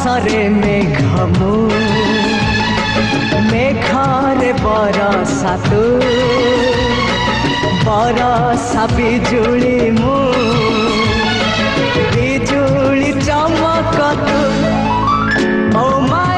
आकाशरे मेघमु मेघरे बरसा तू बरसा बिजुली मु बिजुली चमक तू ओ माय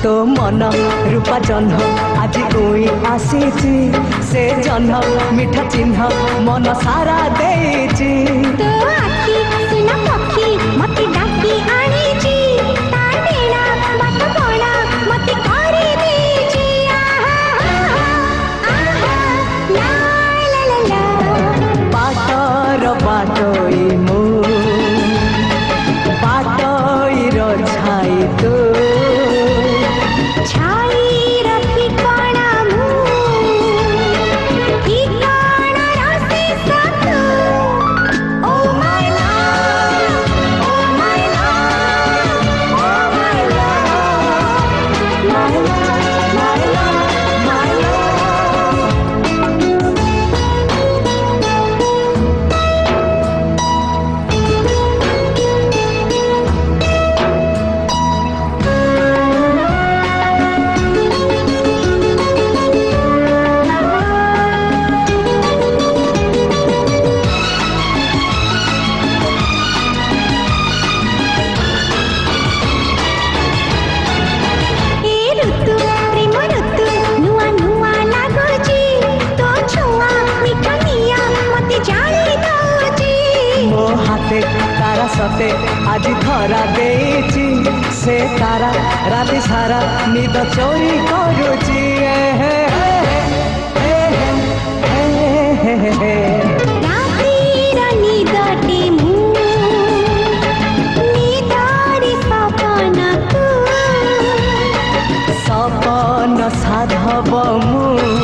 तो मन रूपा जन्ह आज कोई आसीची से जन्ह मीठा चिन्ह मन सारा देची तो आखी सुना पक्षी मते डाकी आनीची ताडेना बात कोणा मते करे देची आहा ला ला ला ला बाटर बाटोई मु बाटोई रो छाई तो छाई रखी कोणा मु ठिकाना रासे साथ oh my love oh my love oh my love my love my love my तारा सते आज धरा देची से तारा राति सारा निद चोरी करुची निदटी मु निदारी सपन सपन साधव मु